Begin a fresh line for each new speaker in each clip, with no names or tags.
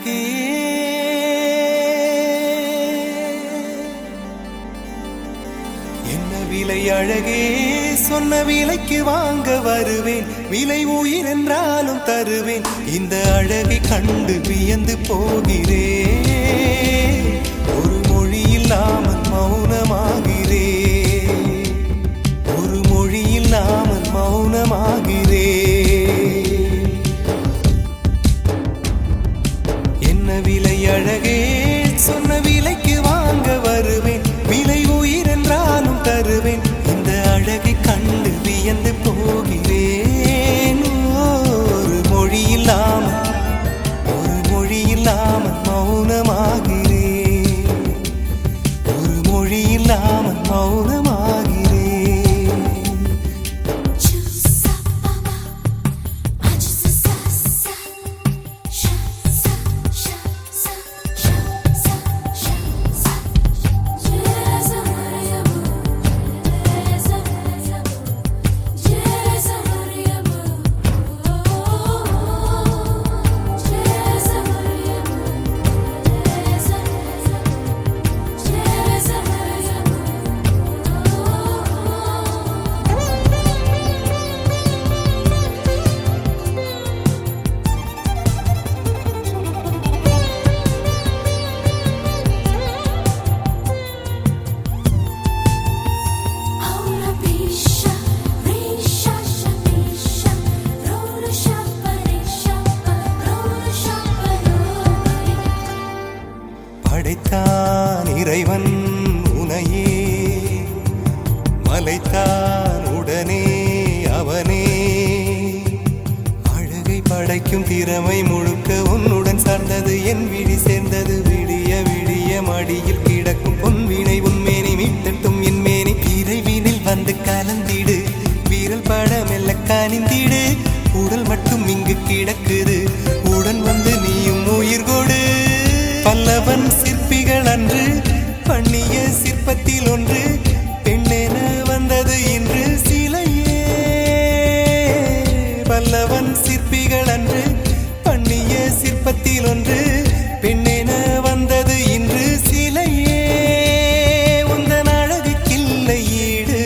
அழகே என்ன விலை அழகே சொன்ன விலைக்கு வாங்க வருவேன் விலை உயிர் என்றாலும் தருவேன் இந்த அழகை கண்டு வியந்து போகிறேன் ஒரு மொழி இல்லாமல் மௌனமாகிறேன் ஒரு மொழி இல்லாமல் மௌனமாகிறேன் என்ன விலை அழகே சொன்ன விலைக்கு வாங்க வருவேன் விலை உயிர் என்றாலும் தருவேன் இந்த அழகை கண்டு வியந்து போகிறேன் ஒரு மொழி இல்லாமல் மௌனமாகிறேன் ஒரு மொழி இல்லாமல் மௌனமாகிறேன் படைத்தான் இறைவன் உனையே மலைத்தான் உடனே அவனே அழகை படைக்கும் திறமை முழுக்க உன்னுடன் சார்ந்தது என் விழி சேர்ந்தது விடிய விடிய மடியில் கிடக்கும் பொன்வினை உன்மேனி மீட்டட்டும் என் மேனி இறைவினில் வந்து கலந்திடு வீரல் பட மெல்ல காணிந்திடு உடல் மட்டும் இங்கு கிடக்குது உடன் வந்து நீயும் உயிர் கொடு பல்லவன் சிற்பிகள் அன்று பண்ணிய சிற்பத்தில் ஒன்று பெண்ணென வந்தது இன்று சிலையே பல்லவன் சிற்பிகள் அன்று பண்ணிய சிற்பத்தில் ஒன்று பெண்ணென வந்தது இன்று சிலையே உந்தன் அழகுக்கில்லை ஈடு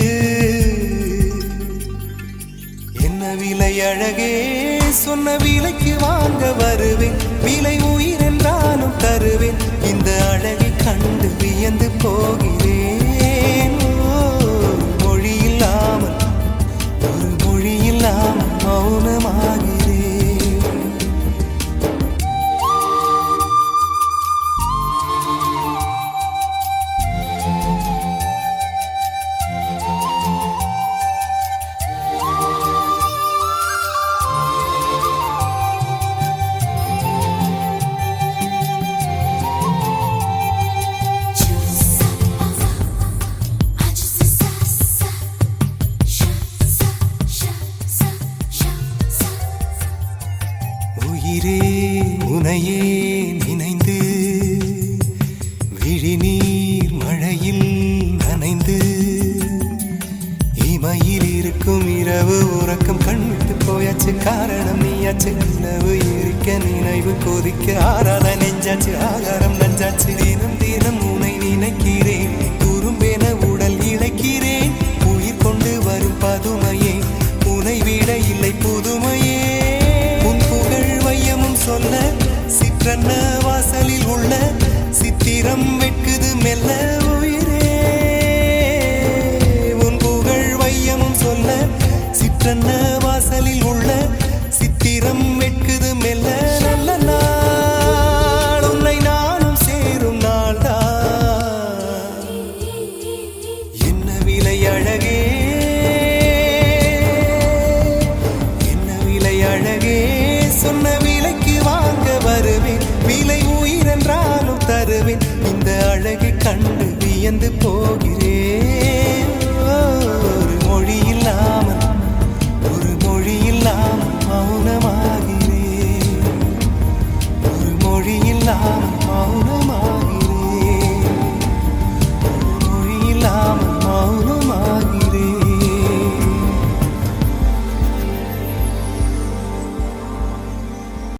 என்ன விலை அழகே சொன்ன விலைக்கு வாங்க வருவேன் விலை உயிர் என்றாலும் தருவேன் இந்த அழகை கண்டு வியந்து போகிறேன் மொழி இல்லாமல் ஒரு மொழி இல்லாமல் மௌனமாகிறேன் உயிரே உனையே நினைந்து விழிநீர் மழையில் நனைந்து இமையில் இருக்கும் இரவு உறக்கம் கண்விட்டு போயாச்சு காரணம் நீயாச்சு நிலவு இருக்க நினைவு கொதிக்க ஆறாத நெஞ்சாச்சு ஆகாரம் நஞ்சாச்சு தினம் தினம் உனை நினைக்கிறேன் துரும்பென உடல் இழைக்கிறேன் உயிர் கொண்டு வரும் பதுமையே உனை விட இல்லை புதுமையே சொல்ல சிற்றன்ன வாசலில் உள்ள சித்திரம் வெட்குது மெல்ல உயிரே உன் புகழ் வையமும் சொல்ல சிற்றன்ன வாசலில் உள்ள சித்திரம் வெட்குது மெல்ல நல்ல நாள் உன்னை நானும் சேரும் நாள்தான் என்ன விலை அழகே என்ன விலை அழகே சொன்ன வருவேன் விலை உயிர் என்றாலும் தருவேன் இந்த அழகை கண்டு வியந்து போகிறேன்